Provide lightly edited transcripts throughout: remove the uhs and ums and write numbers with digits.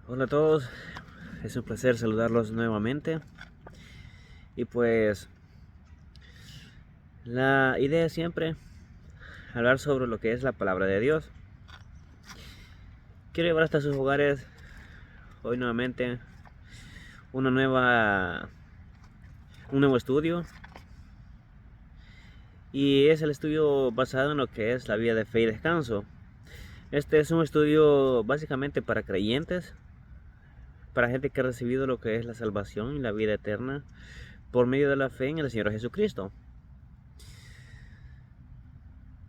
Hola a todos, es un placer saludarlos nuevamente. Y pues la idea es siempre hablar sobre lo que es la palabra de Dios. Quiero llevar hasta sus hogares hoy nuevamente una nueva, un nuevo estudio. Y es el estudio basado en lo que es la vida de fe y descanso. Este es un estudio básicamente para creyentes, para gente que ha recibido lo que es la salvación y la vida eterna por medio de la fe en el Señor Jesucristo.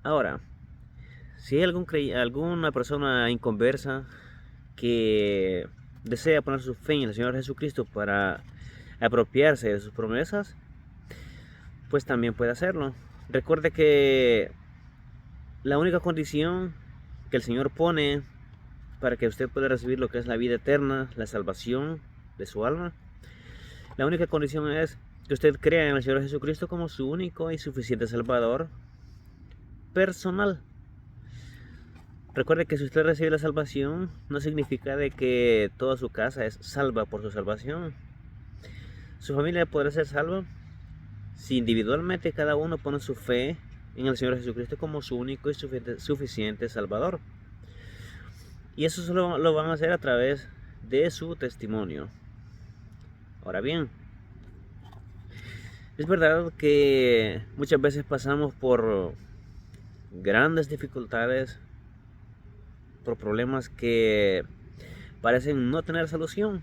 Ahora, si hay alguna persona inconversa que desea poner su fe en el Señor Jesucristo para apropiarse de sus promesas, pues también puede hacerlo. Recuerde que la única condición que el Señor pone para que usted pueda recibir lo que es la vida eterna, la salvación de su alma, la única condición es que usted crea en el Señor Jesucristo como su único y suficiente Salvador personal. Recuerde que si usted recibe la salvación, no significa de que toda su casa es salva por su salvación. Su familia podrá ser salva si individualmente cada uno pone su fe en el Señor Jesucristo como su único y suficiente Salvador. Y eso solo lo van a hacer a través de su testimonio. Ahora bien, es verdad que muchas veces pasamos por grandes dificultades, por problemas que parecen no tener solución.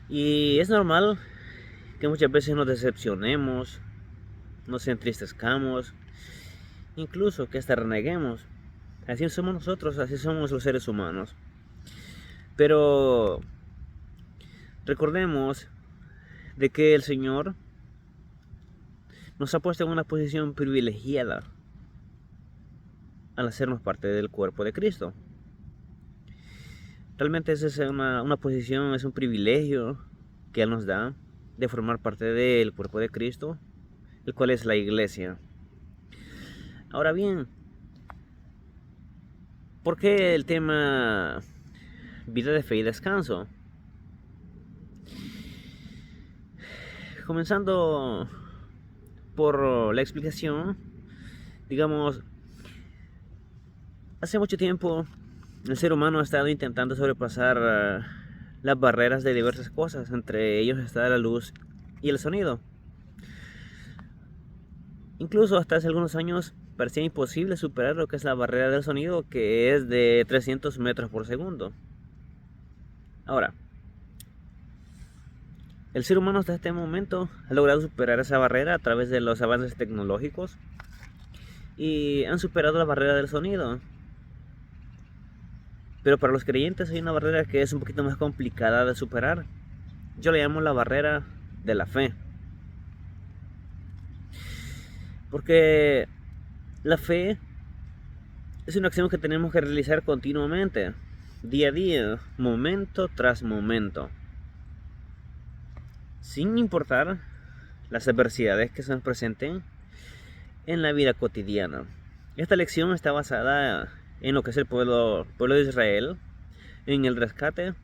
Y es normal que muchas veces nos decepcionemos, nos entristezcamos, incluso que hasta reneguemos. Así somos nosotros, así somos los seres humanos. Pero recordemos de que el Señor nos ha puesto en una posición privilegiada al hacernos parte del cuerpo de Cristo. Realmente esa es una posición, es un privilegio que Él nos da de formar parte del cuerpo de Cristo, el cual es la iglesia. Ahora bien, ¿por qué el tema vida de fe y descanso? Comenzando por la explicación, digamos, hace mucho tiempo el ser humano ha estado intentando sobrepasar las barreras de diversas cosas, entre ellos está la luz y el sonido. Incluso hasta hace algunos años parecía imposible superar lo que es la barrera del sonido, que es de 300 metros por segundo. Ahora, el ser humano hasta este momento ha logrado superar esa barrera a través de los avances tecnológicos y han superado la barrera del sonido. Pero para los creyentes hay una barrera que es un poquito más complicada de superar. Yo le llamo la barrera de la fe. Porque la fe es una acción que tenemos que realizar continuamente, día a día, momento tras momento, sin importar las adversidades que se nos presenten en la vida cotidiana. Esta lección está basada en lo que es el pueblo de Israel, en el rescate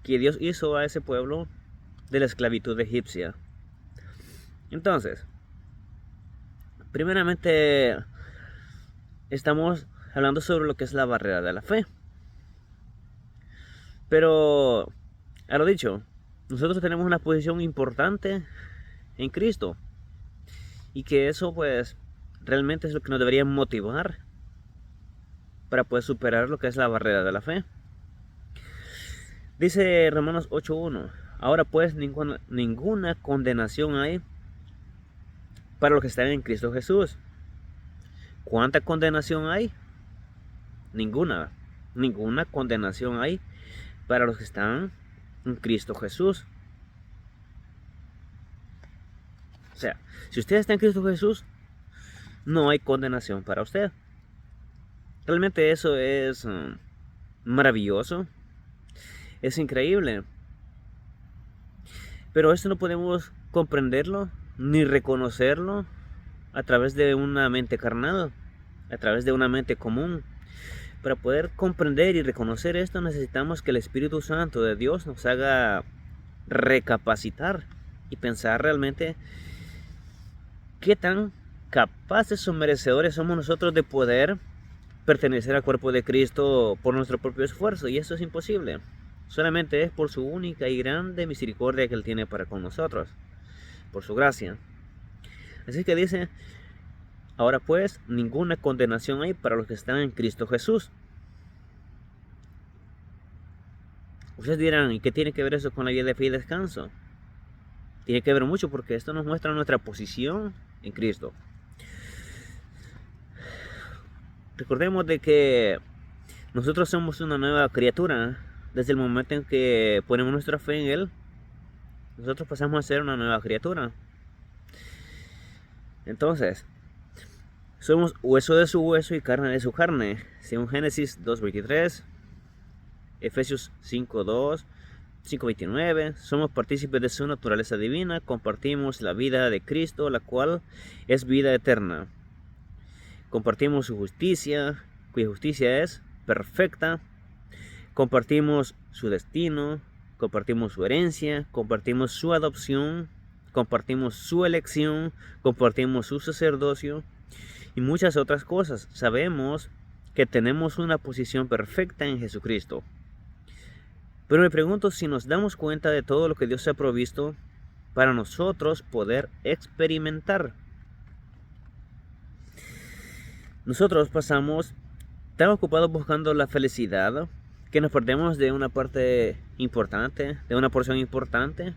que Dios hizo a ese pueblo de la esclavitud egipcia. Entonces, primeramente estamos hablando sobre lo que es la barrera de la fe. Pero, a lo dicho, nosotros tenemos una posición importante en Cristo. Y que eso pues realmente es lo que nos debería motivar para poder superar lo que es la barrera de la fe. Dice Romanos 8:1: ahora pues ninguna condenación hay para los que están en Cristo Jesús. ¿Cuánta condenación hay? Ninguna. Ninguna condenación hay para los que están en Cristo Jesús. O sea, si usted está en Cristo Jesús, no hay condenación para usted. Realmente eso es maravilloso. Es increíble. Pero esto no podemos comprenderlo ni reconocerlo a través de una mente carnal, a través de una mente común. Para poder comprender y reconocer esto, necesitamos que el Espíritu Santo de Dios nos haga recapacitar y pensar realmente qué tan capaces o merecedores somos nosotros de poder pertenecer al cuerpo de Cristo por nuestro propio esfuerzo. Y eso es imposible. Solamente es por su única y grande misericordia que Él tiene para con nosotros, por su gracia. Así que dice: ahora pues, ninguna condenación hay para los que están en Cristo Jesús. Ustedes dirán: ¿y qué tiene que ver eso con la vida de fe y descanso? Tiene que ver mucho, porque esto nos muestra nuestra posición en Cristo. Recordemos de que nosotros somos una nueva criatura. Desde el momento en que ponemos nuestra fe en Él, nosotros pasamos a ser una nueva criatura. Entonces, somos hueso de su hueso y carne de su carne, según Génesis 2:23, Efesios 5:2, 5:29. Somos partícipes de su naturaleza divina, compartimos la vida de Cristo, la cual es vida eterna. Compartimos su justicia, cuya justicia es perfecta. Compartimos su destino, compartimos su herencia, compartimos su adopción, compartimos su elección, compartimos su sacerdocio y muchas otras cosas. Sabemos que tenemos una posición perfecta en Jesucristo. Pero me pregunto si nos damos cuenta de todo lo que Dios ha provisto para nosotros poder experimentar. Nosotros pasamos tan ocupados buscando la felicidad que nos perdemos de una parte importante, de una porción importante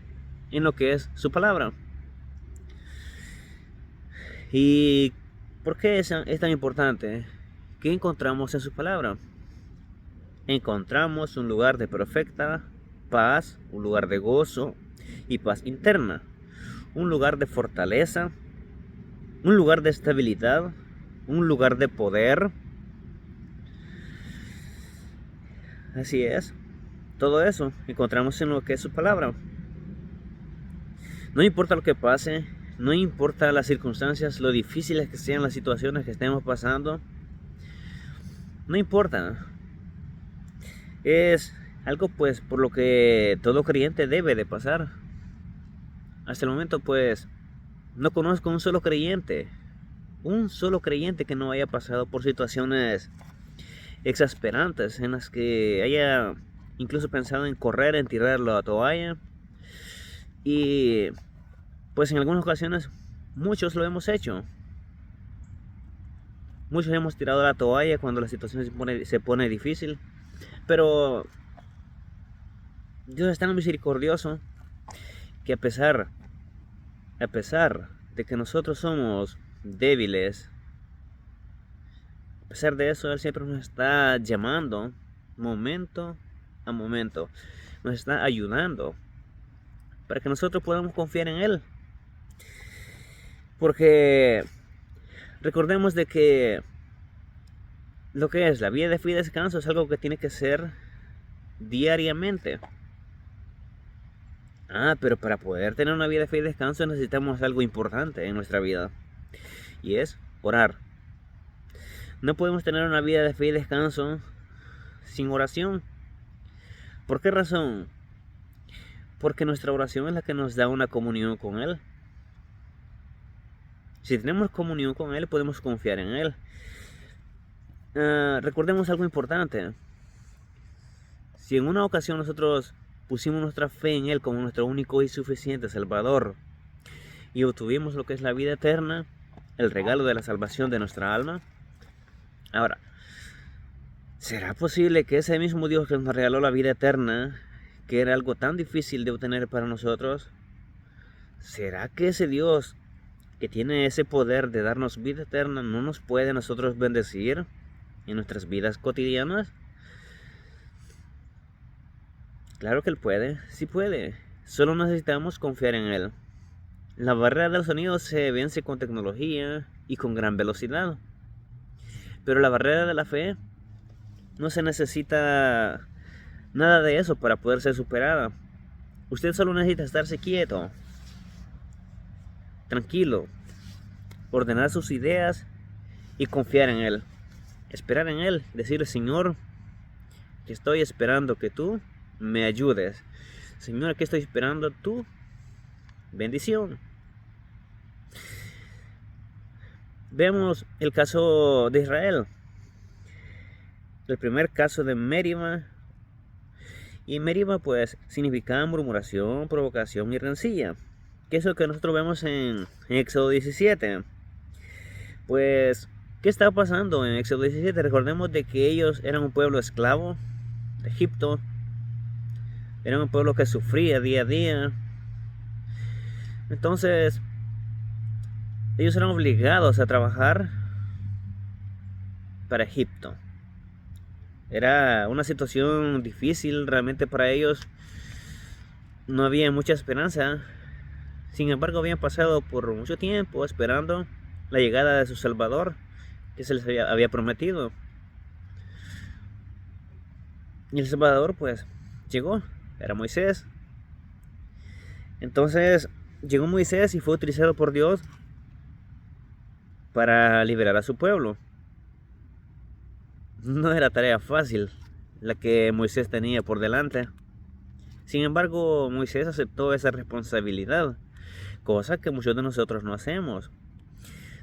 en lo que es su palabra. ¿Y por qué es tan importante? ¿Qué encontramos en su palabra? Encontramos un lugar de perfecta paz, un lugar de gozo y paz interna, un lugar de fortaleza, un lugar de estabilidad, un lugar de poder. Así es, todo eso encontramos en lo que es su palabra. No importa lo que pase, no importa las circunstancias, lo difíciles que sean las situaciones que estemos pasando, no importa. Es algo pues por lo que todo creyente debe de pasar. Hasta el momento pues no conozco un solo creyente que no haya pasado por situaciones exasperantes en las que haya incluso pensado en correr, en tirar la toalla. Y pues en algunas ocasiones muchos lo hemos hecho. Muchos hemos tirado la toalla cuando la situación se pone difícil. Pero Dios es tan misericordioso que a pesar de que nosotros somos débiles, a pesar de eso, Él siempre nos está llamando momento a momento, nos está ayudando para que nosotros podamos confiar en Él. Porque recordemos de que lo que es la vida de fe y descanso es algo que tiene que ser diariamente. Pero para poder tener una vida de fe y descanso necesitamos algo importante en nuestra vida, y es orar. No podemos tener una vida de fe y descanso sin oración. ¿Por qué razón? Porque nuestra oración es la que nos da una comunión con Él. Si tenemos comunión con Él, podemos confiar en Él. Recordemos algo importante. Si en una ocasión nosotros pusimos nuestra fe en Él como nuestro único y suficiente Salvador y obtuvimos lo que es la vida eterna, el regalo de la salvación de nuestra alma, ahora, ¿será posible que ese mismo Dios que nos regaló la vida eterna, que era algo tan difícil de obtener para nosotros, será que ese Dios que tiene ese poder de darnos vida eterna no nos puede a nosotros bendecir en nuestras vidas cotidianas? Claro que Él puede, sí puede. Solo necesitamos confiar en Él. La barrera del sonido se vence con tecnología y con gran velocidad. Pero la barrera de la fe no se necesita nada de eso para poder ser superada. Usted solo necesita estarse quieto, tranquilo, ordenar sus ideas y confiar en Él. esperar en Él, decirle: Señor, que estoy esperando que tú me ayudes. Señor, que estoy esperando tu bendición. Veamos el caso de Israel. El primer caso de Meribá. Y Meribá pues significa murmuración, provocación y rencilla, que es lo que nosotros vemos en Éxodo 17. Pues, ¿qué estaba pasando en Éxodo 17? Recordemos de que ellos eran un pueblo esclavo de Egipto. Eran un pueblo que sufría día a día. Entonces, ellos eran obligados a trabajar para Egipto. Era una situación difícil realmente para ellos. No había mucha esperanza. Sin embargo, habían pasado por mucho tiempo esperando la llegada de su Salvador, que se les había prometido. Y el Salvador pues llegó, era Moisés. Entonces llegó Moisés y fue utilizado por Dios para liberar a su pueblo. No era tarea fácil la que Moisés tenía por delante. Sin embargo, Moisés aceptó esa responsabilidad, cosa que muchos de nosotros no hacemos.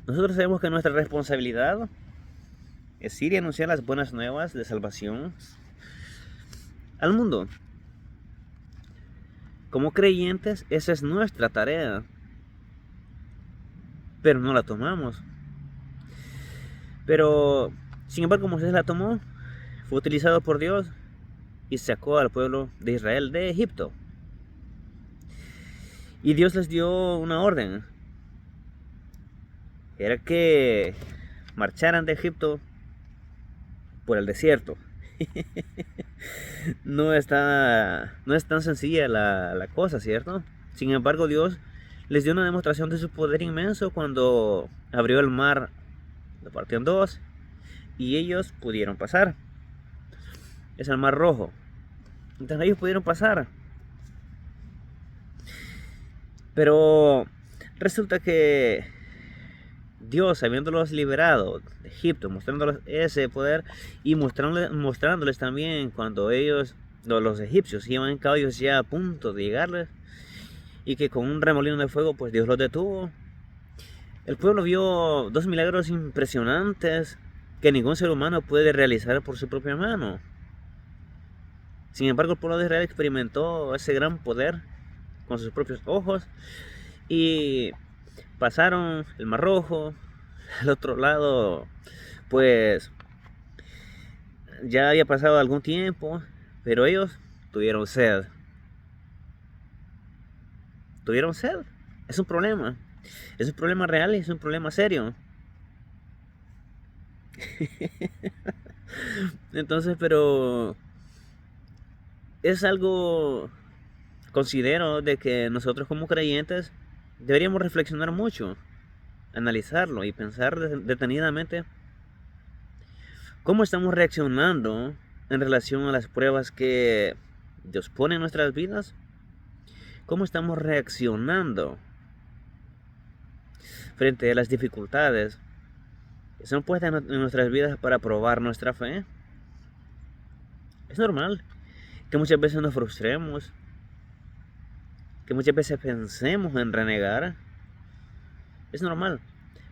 Nosotros sabemos que nuestra responsabilidad es ir y anunciar las buenas nuevas de salvación al mundo. Como creyentes, esa es nuestra tarea, pero no la tomamos. Pero, sin embargo, Moisés la tomó, fue utilizado por Dios y sacó al pueblo de Israel de Egipto. Y Dios les dio una orden. Era que marcharan de Egipto por el desierto. No es tan sencilla la cosa, ¿cierto? Sin embargo, Dios les dio una demostración de su poder inmenso cuando abrió el mar, lo partió en dos y ellos pudieron pasar. Es el Mar Rojo. Entonces ellos pudieron pasar. Pero resulta que Dios, habiéndolos liberado de Egipto, mostrándoles ese poder y mostrándoles también cuando ellos, los egipcios, iban en caballos ya a punto de llegarles, y que con un remolino de fuego pues Dios los detuvo. El pueblo vio dos milagros impresionantes que ningún ser humano puede realizar por su propia mano. Sin embargo, el pueblo de Israel experimentó ese gran poder con sus propios ojos y pasaron el Mar Rojo. Al otro lado, pues ya había pasado algún tiempo, pero ellos tuvieron sed. Tuvieron sed. Es un problema. Es un problema real y es un problema serio. Entonces, pero es algo, considero, de que nosotros como creyentes deberíamos reflexionar mucho, analizarlo y pensar detenidamente cómo estamos reaccionando en relación a las pruebas que Dios pone en nuestras vidas. ¿Cómo estamos reaccionando frente a las dificultades que son puestas en nuestras vidas para probar nuestra fe? Es normal que muchas veces nos frustremos, que muchas veces pensemos en renegar. Es normal,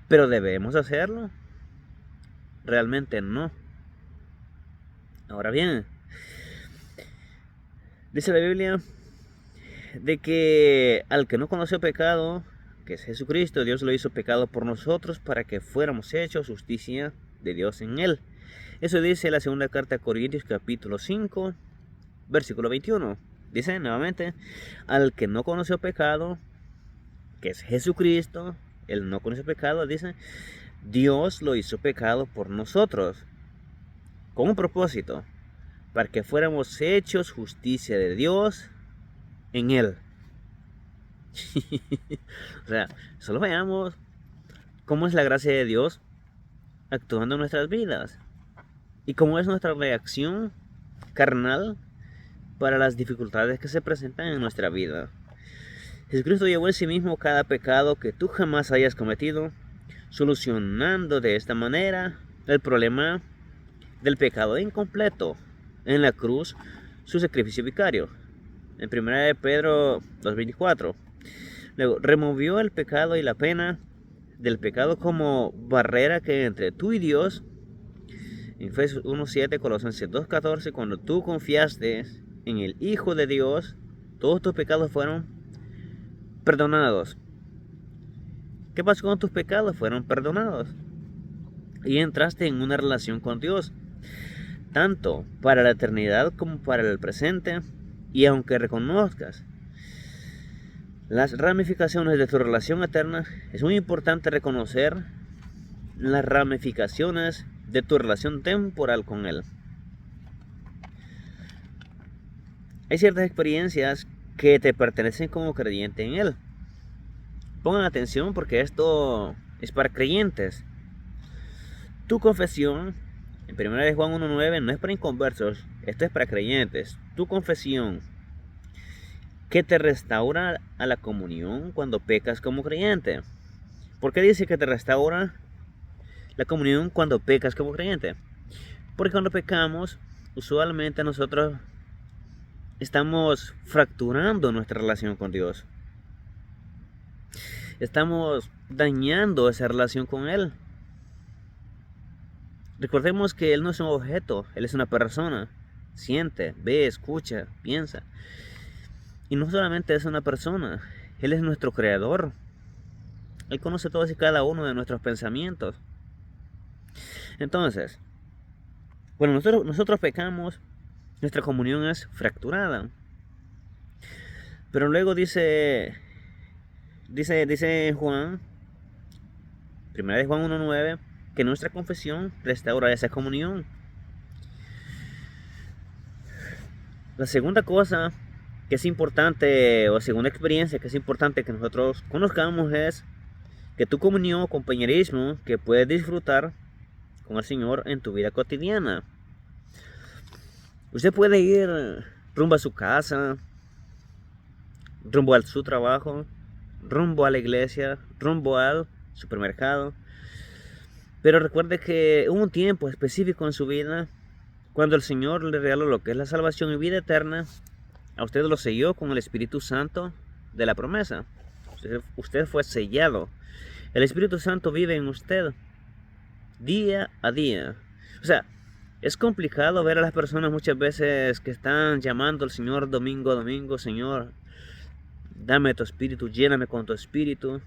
pero ¿debemos hacerlo? Realmente no. Ahora bien, dice la Biblia de que al que no conoció pecado, que es Jesucristo, Dios lo hizo pecado por nosotros para que fuéramos hechos justicia de Dios en él. Eso dice la segunda carta a Corintios capítulo 5, versículo 21. Dice nuevamente, al que no conoció pecado, que es Jesucristo, él no conoció pecado, dice, Dios lo hizo pecado por nosotros, con un propósito, para que fuéramos hechos justicia de Dios en él. O sea, solo veamos cómo es la gracia de Dios actuando en nuestras vidas y cómo es nuestra reacción carnal para las dificultades que se presentan en nuestra vida. Jesucristo llevó en sí mismo cada pecado que tú jamás hayas cometido, solucionando de esta manera el problema del pecado incompleto en la cruz su sacrificio vicario. En 1 de Pedro 2:24. Luego, removió el pecado y la pena del pecado como barrera que hay entre tú y Dios. En Efesios 1:7, Colosenses 2:14, cuando tú confiaste en el Hijo de Dios, todos tus pecados fueron perdonados. ¿Qué pasó con tus pecados? Fueron perdonados. Y entraste en una relación con Dios, tanto para la eternidad como para el presente. Y aunque reconozcas las ramificaciones de tu relación eterna, es muy importante reconocer las ramificaciones de tu relación temporal con Él. Hay ciertas experiencias que te pertenecen como creyente en Él. Pongan atención porque esto es para creyentes. Tu confesión, en 1 de Juan 1:9, no es para inconversos, esto es para creyentes. Tu confesión que te restaura a la comunión cuando pecas como creyente. ¿Por qué dice que te restaura la comunión cuando pecas como creyente? Porque cuando pecamos, usualmente nosotros estamos fracturando nuestra relación con Dios. Estamos dañando esa relación con Él. Recordemos que Él no es un objeto, Él es una persona. Siente, ve, escucha, piensa. Y no solamente es una persona, Él es nuestro creador. Él conoce todos y cada uno de nuestros pensamientos. Entonces, cuando nosotros pecamos, nuestra comunión es fracturada. Pero luego dice Juan, 1 de Juan 1:9, que nuestra confesión restaura esa comunión. La segunda cosa que es importante, o segunda experiencia que es importante que nosotros conozcamos, es que tu comunión o compañerismo que puedes disfrutar con el Señor en tu vida cotidiana. Usted puede ir rumbo a su casa, rumbo a su trabajo, rumbo a la iglesia, rumbo al supermercado. Pero recuerde que hubo un tiempo específico en su vida cuando el Señor le regaló lo que es la salvación y vida eterna. A usted lo selló con el Espíritu Santo de la promesa. Usted fue sellado. El Espíritu Santo vive en usted día a día. O sea, es complicado ver a las personas muchas veces que están llamando al Señor domingo a domingo. Señor, dame tu Espíritu, lléname con tu Espíritu,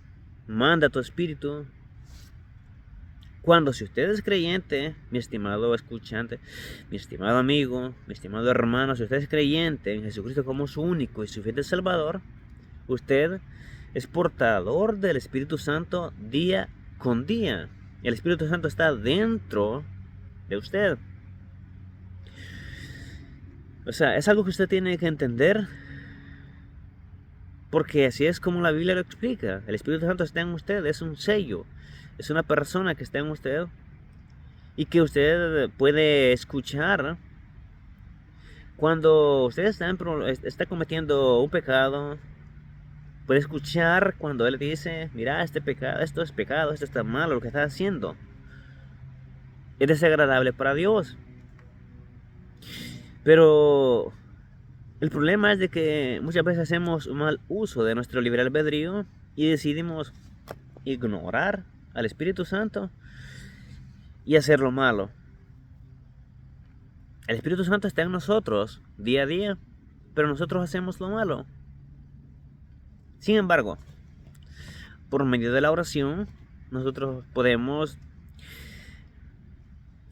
manda tu Espíritu. Cuando si usted es creyente, mi estimado escuchante, mi estimado amigo, mi estimado hermano, si usted es creyente en Jesucristo como su único y suficiente Salvador, usted es portador del Espíritu Santo día con día. El Espíritu Santo está dentro de usted. O sea, es algo que usted tiene que entender, porque así es como la Biblia lo explica. El Espíritu Santo está en usted, es un sello. Es una persona que está en usted y que usted puede escuchar cuando usted está cometiendo un pecado. Puede escuchar cuando Él dice, mira, este pecado, esto es pecado, esto está malo, lo que está haciendo es desagradable para Dios. Pero el problema es de que muchas veces hacemos un mal uso de nuestro libre albedrío y decidimos ignorar al Espíritu Santo y hacer lo malo. El Espíritu Santo está en nosotros día a día, pero nosotros hacemos lo malo. Sin embargo, por medio de la oración, nosotros podemos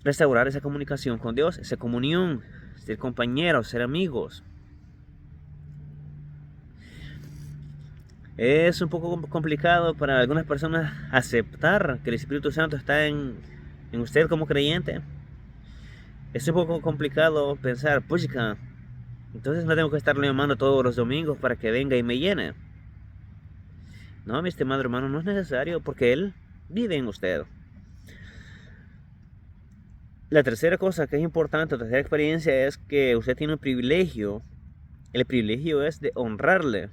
restaurar esa comunicación con Dios, esa comunión, ser compañeros, ser amigos. Es un poco complicado para algunas personas aceptar que el Espíritu Santo está en usted como creyente. Es un poco complicado pensar, pues entonces no tengo que estarle llamando todos los domingos para que venga y me llene. No, mi estimado hermano, no es necesario porque Él vive en usted. La tercera cosa que es importante, la tercera experiencia, es que usted tiene un privilegio. El privilegio es de honrarle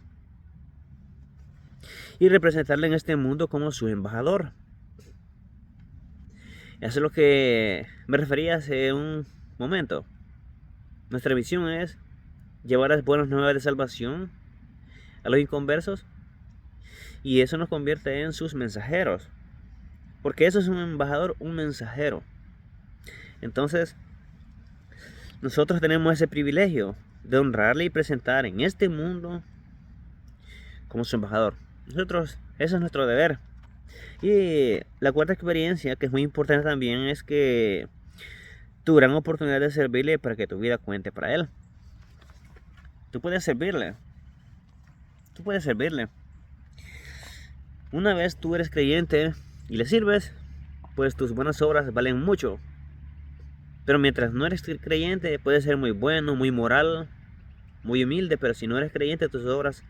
y representarle en este mundo como su embajador. Eso es lo que me refería hace un momento. Nuestra misión es llevar las buenas nuevas de salvación a los inconversos, y eso nos convierte en sus mensajeros, porque eso es un embajador, un mensajero. Entonces, nosotros tenemos ese privilegio de honrarle y presentar en este mundo como su embajador. Nosotros, eso es nuestro deber. Y la cuarta experiencia, que es muy importante también, es que tu gran oportunidad de servirle para que tu vida cuente para él. Tú puedes servirle. Tú puedes servirle. Una vez tú eres creyente y le sirves, pues tus buenas obras valen mucho. Pero mientras no eres creyente, puedes ser muy bueno, muy moral, muy humilde, pero si no eres creyente, tus obras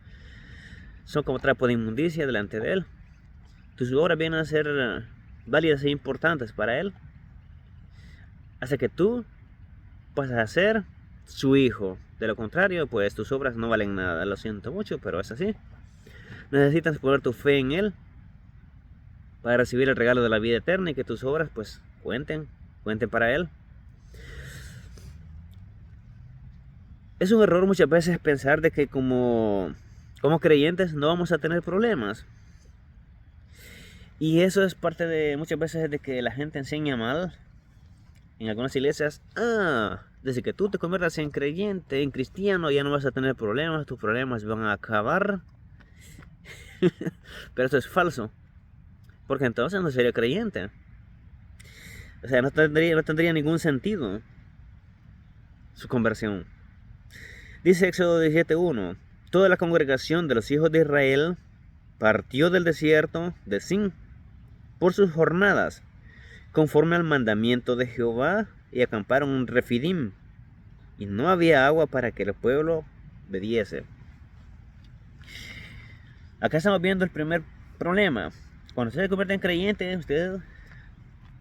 son como trapo de inmundicia delante de él. Tus obras vienen a ser válidas e importantes para él, hasta que tú pasas a ser su hijo. De lo contrario, pues tus obras no valen nada. Lo siento mucho, pero es así. Necesitas poner tu fe en él para recibir el regalo de la vida eterna, y que tus obras pues cuenten para él. Es un error muchas veces pensar de que como creyentes no vamos a tener problemas. Y eso es parte de muchas veces de que la gente enseña mal en algunas iglesias. Desde que tú te conviertas en creyente, en cristiano, ya no vas a tener problemas, tus problemas van a acabar. Pero eso es falso, porque entonces no sería creyente. O sea, no tendría ningún sentido su conversión. Dice Éxodo 17:1: toda la congregación de los hijos de Israel partió del desierto de Sin por sus jornadas, conforme al mandamiento de Jehová, y acamparon en Refidim, y no había agua para que el pueblo bebiese. Acá estamos viendo el primer problema. Cuando usted se convierte en creyente, usted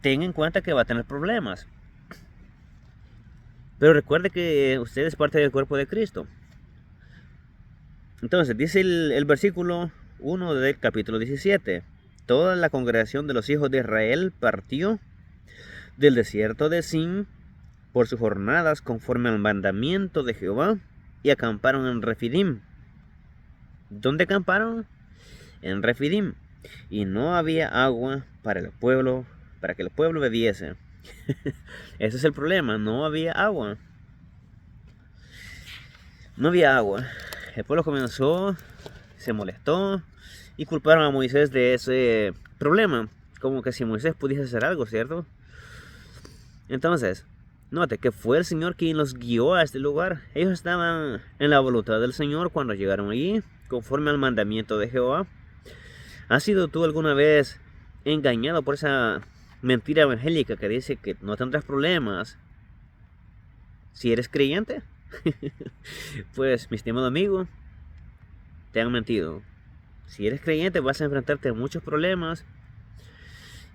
tenga en cuenta que va a tener problemas. Pero recuerde que usted es parte del cuerpo de Cristo. Entonces, dice el versículo 1 del capítulo 17: toda la congregación de los hijos de Israel partió del desierto de Sin por sus jornadas, conforme al mandamiento de Jehová, y acamparon en Refidim. ¿Dónde acamparon? En Refidim. Y no había agua para el pueblo, para que el pueblo bebiese. Ese es el problema, no había agua. No había agua. El pueblo comenzó, se molestó y culparon a Moisés de ese problema, como que si Moisés pudiese hacer algo, ¿cierto? Entonces, note que fue el Señor quien los guió a este lugar. Ellos estaban en la voluntad del Señor cuando llegaron allí, conforme al mandamiento de Jehová. ¿Has sido tú alguna vez engañado por esa mentira evangélica que dice que no tendrás problemas si eres creyente? Pues, mi estimado amigo, te han mentido. Si eres creyente vas a enfrentarte a muchos problemas,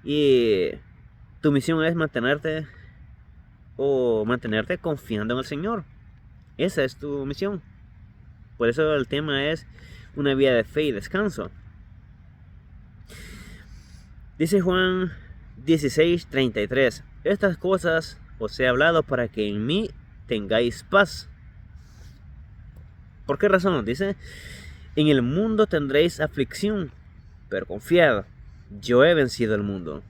y tu misión es mantenerte confiando en el Señor. Esa es tu misión. Por eso el tema es una vida de fe y descanso. Dice Juan 16:33: estas cosas os he hablado para que en mí tengáis paz. ¿Por qué razón? Dice: en el mundo tendréis aflicción, pero confiad, yo he vencido el mundo.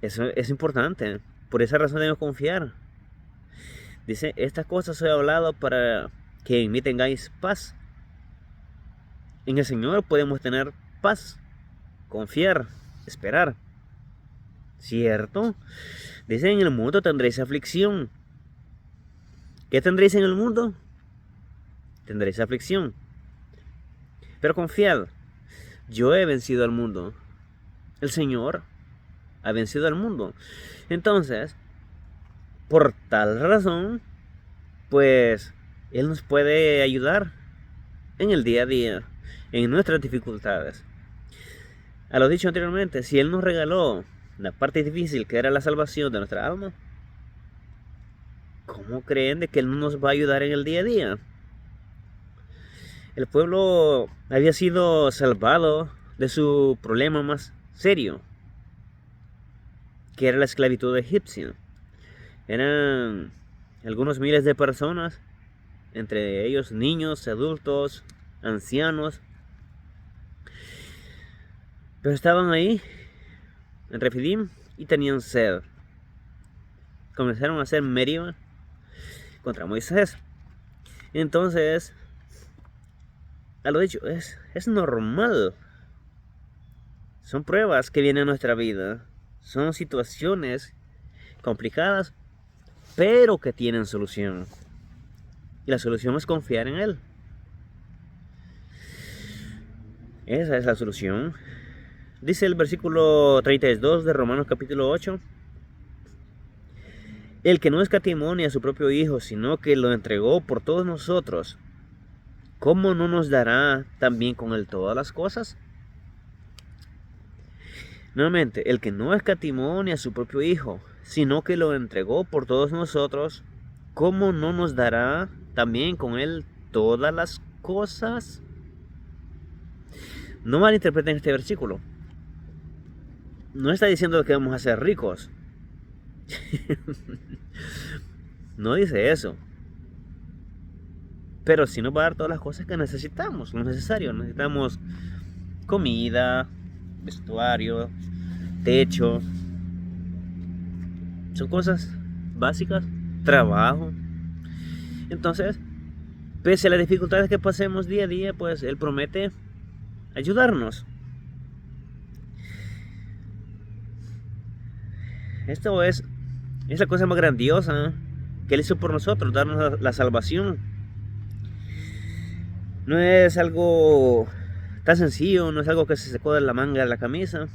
Eso es importante. Por esa razón debemos confiar. Dice: estas cosas os he hablado para que en mí tengáis paz. En el Señor podemos tener paz, confiar, esperar. ¿Cierto? Dice: en el mundo tendréis aflicción. ¿Qué tendréis en el mundo? Tendréis aflicción. Pero confiad, yo he vencido al mundo. El Señor ha vencido al mundo. Entonces, por tal razón, pues Él nos puede ayudar en el día a día, en nuestras dificultades. A lo dicho anteriormente, si Él nos regaló la parte difícil, que era la salvación de nuestra alma, ¿cómo creen de que Él no nos va a ayudar en el día a día? El pueblo había sido salvado de su problema más serio, que era la esclavitud egipcia. Eran algunos miles de personas, entre ellos niños, adultos, ancianos, pero estaban ahí en Refidim y tenían sed. Comenzaron a hacer Meribá contra Moisés. Entonces, a lo dicho, es normal. Son pruebas que vienen a nuestra vida. Son situaciones complicadas, pero que tienen solución. Y la solución es confiar en Él. Esa es la solución. Dice el versículo 32 de Romanos capítulo 8. El que no escatimó ni a su propio Hijo, sino que lo entregó por todos nosotros, ¿cómo no nos dará también con Él todas las cosas? Nuevamente, el que no escatimó ni a su propio Hijo, sino que lo entregó por todos nosotros, ¿cómo no nos dará también con Él todas las cosas? No malinterpreten este versículo. No está diciendo que vamos a ser ricos. No dice eso. Pero sí nos va a dar todas las cosas que necesitamos, lo necesario. Necesitamos comida, vestuario, techo. Son cosas básicas. Trabajo. Entonces, pese a las dificultades que pasemos día a día, pues Él promete ayudarnos. Esto es la cosa más grandiosa que Él hizo por nosotros, darnos la salvación. No es algo tan sencillo, no es algo que se sacó de la manga de la camisa.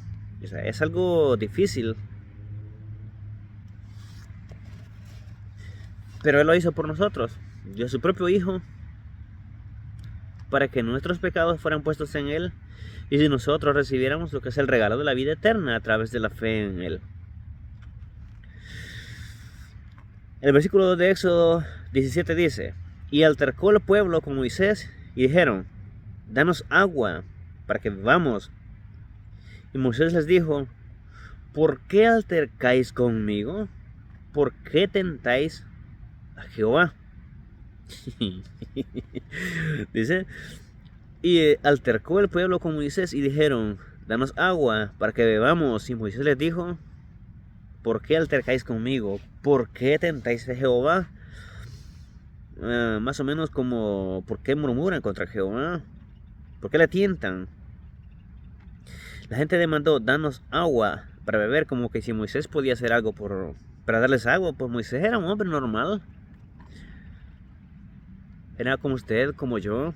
O sea, es algo difícil. Pero Él lo hizo por nosotros. Dio a su propio Hijo para que nuestros pecados fueran puestos en Él y si nosotros recibiéramos lo que es el regalo de la vida eterna a través de la fe en Él. El versículo 2 de Éxodo 17 dice: y altercó el pueblo con Moisés y dijeron: danos agua para que bebamos. Y Moisés les dijo: ¿por qué altercáis conmigo? ¿Por qué tentáis a Jehová? Dice: y altercó el pueblo con Moisés y dijeron: danos agua para que bebamos. Y Moisés les dijo: ¿por qué altercáis conmigo? ¿Por qué tentáis a Jehová? Más o menos como, ¿por qué murmuran contra Jehová? ¿Por qué le tientan? La gente demandó: danos agua para beber, como que si Moisés podía hacer algo para darles agua. Pues Moisés era un hombre normal. Era como usted, como yo,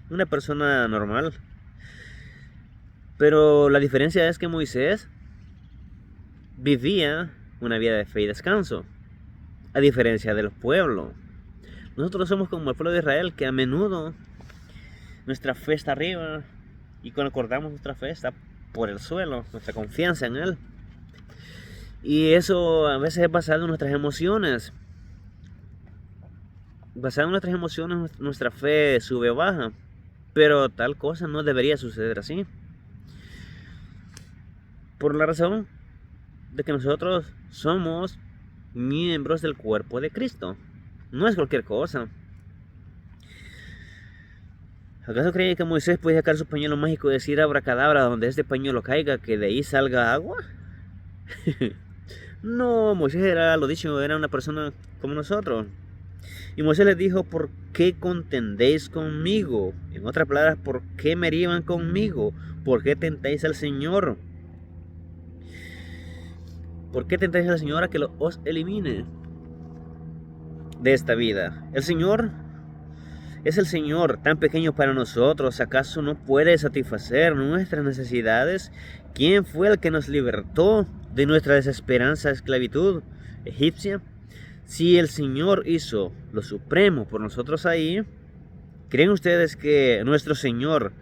una persona normal. Pero la diferencia es que Moisés vivía una vida de fe y descanso, a diferencia del pueblo. Nosotros somos como el pueblo de Israel, que a menudo nuestra fe está arriba y cuando acordamos nuestra fe está por el suelo, nuestra confianza en Él. Y eso a veces es basado en nuestras emociones. Basado en nuestras emociones, nuestra fe sube o baja. Pero tal cosa no debería suceder así. Por la razón de que nosotros somos miembros del cuerpo de Cristo. No es cualquier cosa. ¿Acaso creen que Moisés puede sacar su pañuelo mágico y decir abracadabra donde este pañuelo caiga, que de ahí salga agua? No, Moisés era, lo dicho, era una persona como nosotros. Y Moisés les dijo: ¿por qué contendéis conmigo? En otras palabras, ¿por qué me riban conmigo? ¿Por qué tentáis al Señor? ¿Por qué tentáis al Señor a que os elimine de esta vida? El Señor es el Señor, tan pequeño para nosotros. ¿Acaso no puede satisfacer nuestras necesidades? ¿Quién fue el que nos libertó de nuestra desesperanza, esclavitud egipcia? Si el Señor hizo lo supremo por nosotros ahí, ¿creen ustedes que nuestro Señor,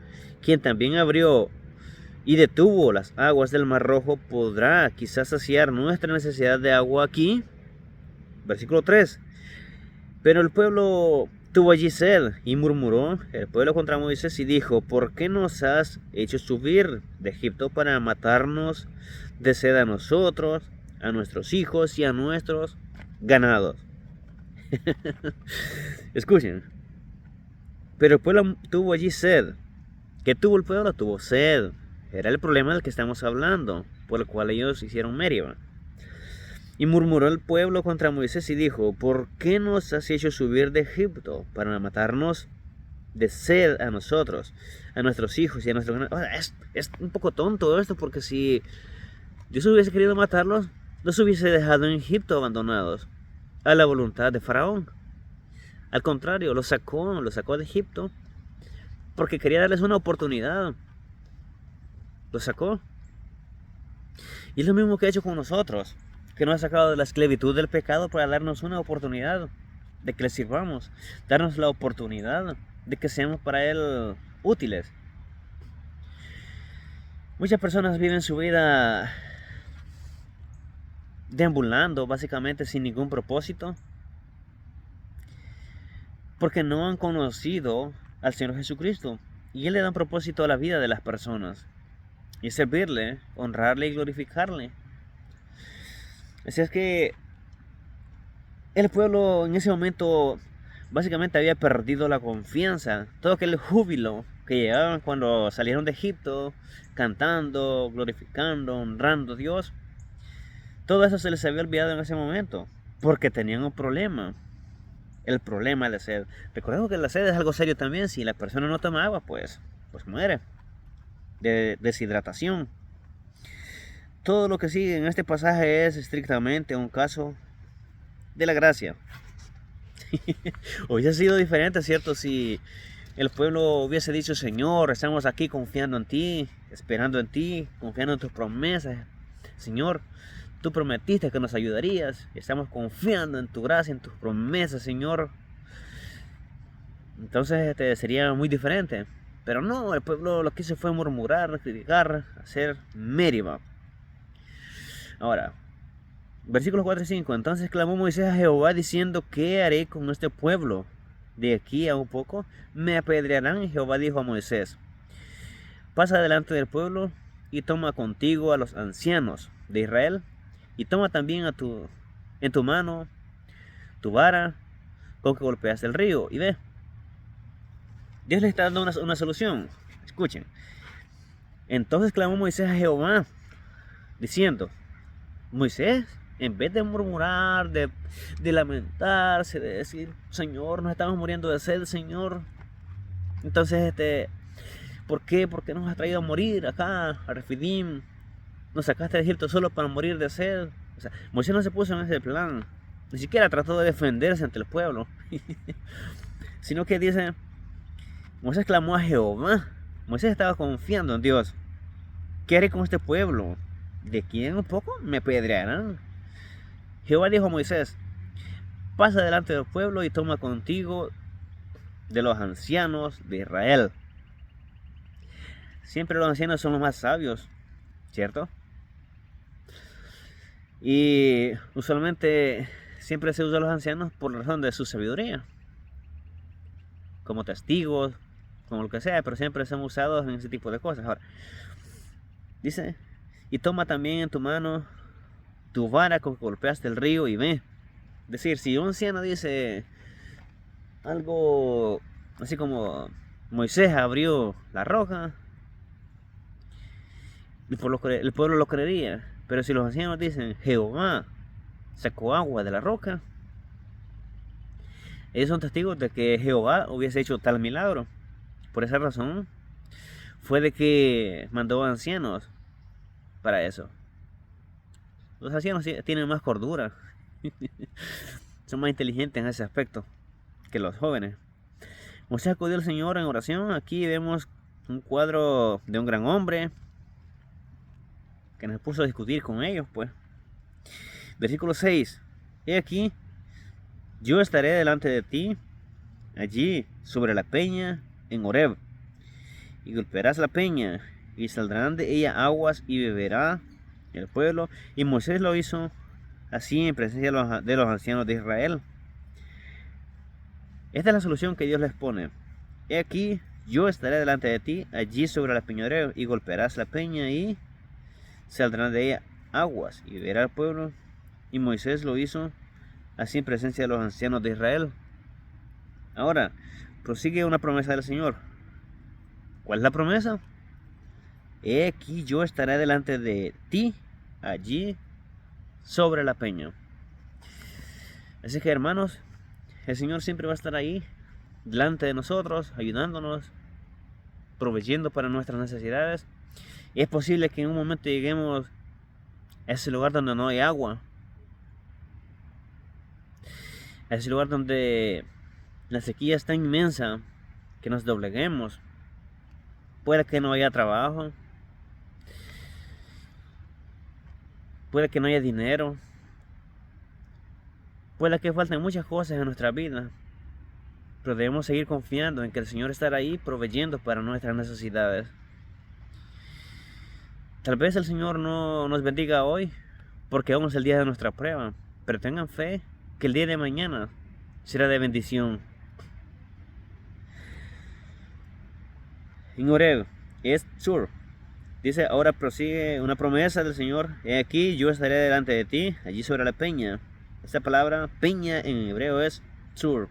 quien también abrió y detuvo las aguas del Mar Rojo, podrá quizás saciar nuestra necesidad de agua aquí? Versículo 3. Pero el pueblo tuvo allí sed, y murmuró el pueblo contra Moisés y dijo: ¿Por qué nos has hecho subir de Egipto para matarnos de sed a nosotros, a nuestros hijos y a nuestros ganados? Escuchen, pero el pueblo tuvo allí sed. ¿Qué tuvo el pueblo? Tuvo sed. Era el problema del que estamos hablando, por el cual ellos hicieron Meribá. Y murmuró el pueblo contra Moisés y dijo: ¿Por qué nos has hecho subir de Egipto para matarnos de sed a nosotros, a nuestros hijos y a nuestros ganados? Es un poco tonto esto, porque si Dios hubiese querido matarlos, los hubiese dejado en Egipto abandonados a la voluntad de Faraón. Al contrario, los sacó de Egipto porque quería darles una oportunidad. Los sacó. Y es lo mismo que ha hecho con nosotros, que nos ha sacado de la esclavitud del pecado para darnos una oportunidad de que le sirvamos, darnos la oportunidad de que seamos para Él útiles. Muchas personas viven su vida deambulando básicamente sin ningún propósito, porque no han conocido al Señor Jesucristo, y Él le da un propósito a la vida de las personas, y es servirle, honrarle y glorificarle. Así es que el pueblo en ese momento básicamente había perdido la confianza. Todo aquel júbilo que llevaban cuando salieron de Egipto, cantando, glorificando, honrando a Dios, todo eso se les había olvidado en ese momento, porque tenían un problema. El problema de la sed. Recordemos que la sed es algo serio también. Si la persona no toma agua, pues muere de deshidratación. Todo lo que sigue en este pasaje es estrictamente un caso de la gracia. Hubiese sido diferente, ¿cierto? Si el pueblo hubiese dicho: Señor, estamos aquí confiando en ti, esperando en ti, confiando en tus promesas. Señor, tú prometiste que nos ayudarías, estamos confiando en tu gracia, en tus promesas, Señor. Entonces sería muy diferente. Pero no, el pueblo lo que hizo fue murmurar, criticar, hacer Meribá. Ahora, versículos 4 y 5. Entonces clamó Moisés a Jehová diciendo: ¿Qué haré con este pueblo? De aquí a un poco me apedrearán. Y Jehová dijo a Moisés: pasa delante del pueblo y toma contigo a los ancianos de Israel, y toma también en tu mano tu vara con que golpeas el río, y ve. Dios le está dando una solución. Escuchen. Entonces clamó Moisés a Jehová diciendo: Moisés, en vez de murmurar, de lamentarse, de decir: Señor, nos estamos muriendo de sed, Señor. Entonces, ¿por qué? ¿Por qué nos has traído a morir acá, a Refidim? Nos sacaste de Egipto solo para morir de sed. O sea, Moisés no se puso en ese plan. Ni siquiera trató de defenderse ante el pueblo. Sino que dice, Moisés clamó a Jehová. Moisés estaba confiando en Dios. ¿Qué haré con este pueblo? ¿De quién un poco me apedrearán? Jehová dijo a Moisés: pasa delante del pueblo y toma contigo de los ancianos de Israel. Siempre los ancianos son los más sabios, ¿cierto? Y usualmente siempre se usa a los ancianos por razón de su sabiduría, como testigos, como lo que sea, pero siempre son usados en ese tipo de cosas. Ahora, dice: y toma también en tu mano tu vara con que golpeaste el río, y ve. Es decir, si un anciano dice algo así como: Moisés abrió la roca, el pueblo lo creería. Pero si los ancianos dicen: Jehová sacó agua de la roca, ellos son testigos de que Jehová hubiese hecho tal milagro. Por esa razón fue de que mandó ancianos para eso. Los ancianos tienen más cordura. Son más inteligentes en ese aspecto que los jóvenes. Moisés acudió al Señor en oración. Aquí vemos un cuadro de un gran hombre que nos puso a discutir con ellos, pues. Versículo 6. He aquí, yo estaré delante de ti, allí sobre la peña en Horeb, y golpearás la peña, y saldrán de ella aguas, y beberá el pueblo. Y Moisés lo hizo así en presencia de los ancianos de Israel. Esta es la solución que Dios les pone. He aquí, yo estaré delante de ti, allí sobre la peñorera, y golpearás la peña, y saldrán de ella aguas, y verá al pueblo. Y Moisés lo hizo así en presencia de los ancianos de Israel. Ahora, prosigue una promesa del Señor. ¿Cuál es la promesa? He aquí, yo estaré delante de ti, allí sobre la peña. Así que, hermanos, el Señor siempre va a estar ahí, delante de nosotros, ayudándonos, proveyendo para nuestras necesidades. Y es posible que en un momento lleguemos a ese lugar donde no hay agua, a ese lugar donde la sequía es tan inmensa que nos dobleguemos. Puede que no haya trabajo, puede que no haya dinero, puede que falten muchas cosas en nuestra vida, pero debemos seguir confiando en que el Señor estará ahí proveyendo para nuestras necesidades. Tal vez el Señor no nos bendiga hoy porque aún es el día de nuestra prueba, pero tengan fe que el día de mañana será de bendición. En Horeb es Sur. Dice, ahora prosigue una promesa del Señor. He aquí, yo estaré delante de ti, allí sobre la peña. Esta palabra peña en hebreo es Sur.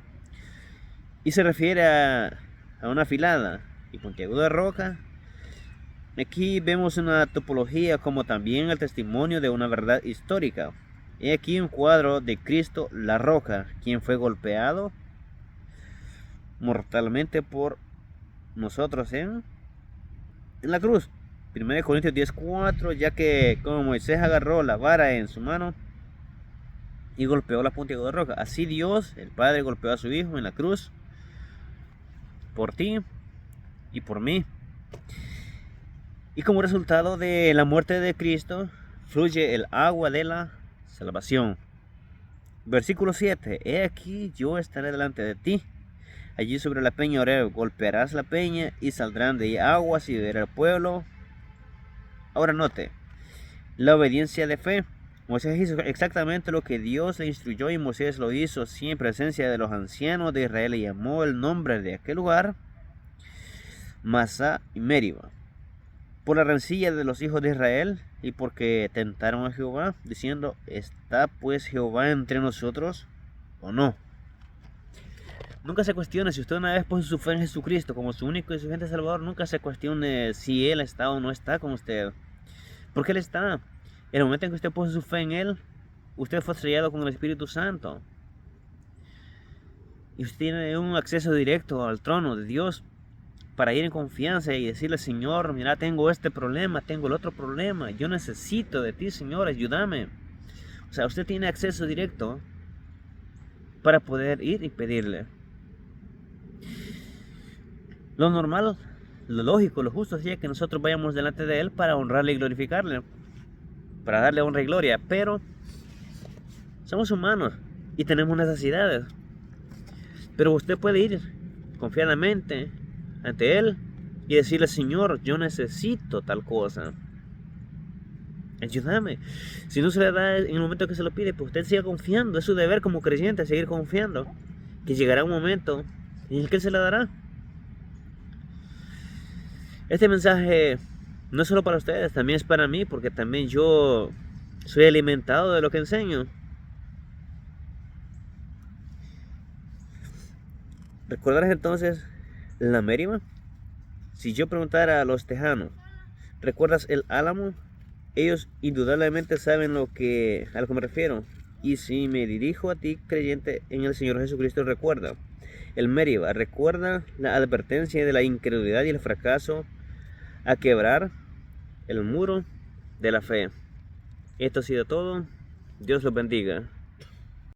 Y se refiere a una afilada y puntiaguda roca. Aquí vemos una topología como también el testimonio de una verdad histórica. He aquí un cuadro de Cristo la roca, quien fue golpeado mortalmente por nosotros en la cruz. 1 Corintios 10:4, ya que como Moisés agarró la vara en su mano y golpeó la puntiaguda roca, así Dios, el Padre, golpeó a su Hijo en la cruz por ti y por mí. Y como resultado de la muerte de Cristo, fluye el agua de la salvación. Versículo 7. He aquí, yo estaré delante de ti. Allí sobre la peña Horeb golpearás la peña y saldrán de ella aguas y beberá el pueblo. Ahora note, la obediencia de fe. Moisés hizo exactamente lo que Dios le instruyó y Moisés lo hizo así en presencia de los ancianos de Israel y llamó el nombre de aquel lugar Masá y Meriba, por la rencilla de los hijos de Israel y porque tentaron a Jehová, diciendo, ¿está pues Jehová entre nosotros o no? Nunca se cuestione, si usted una vez puso su fe en Jesucristo como su único y suficiente Salvador, nunca se cuestione si Él está o no está con usted. Porque Él está. En el momento en que usted puso su fe en Él, usted fue sellado con el Espíritu Santo. Y usted tiene un acceso directo al trono de Dios para ir en confianza y decirle, Señor, mira, tengo este problema, tengo el otro problema, yo necesito de ti, Señor, ayúdame. O sea, usted tiene acceso directo para poder ir y pedirle. Lo normal, lo lógico, lo justo sería que nosotros vayamos delante de Él para honrarle y glorificarle, para darle honra y gloria, pero somos humanos y tenemos necesidades. Pero usted puede ir confiadamente ante Él y decirle, Señor, yo necesito tal cosa, ayúdame. Si no se le da en el momento que se lo pide, pues usted siga confiando. Es su deber como creyente seguir confiando que llegará un momento en el que Él se le dará. Este mensaje no es solo para ustedes, también es para mí, porque también yo soy alimentado de lo que enseño. ¿Recordarás entonces la Meriba? Si yo preguntara a los tejanos, ¿recuerdas el Álamo? Ellos indudablemente saben a lo que me refiero. Y si me dirijo a ti, creyente en el Señor Jesucristo, recuerda el Meriba, recuerda la advertencia de la incredulidad y el fracaso a quebrar el muro de la fe. Esto ha sido todo. Dios los bendiga.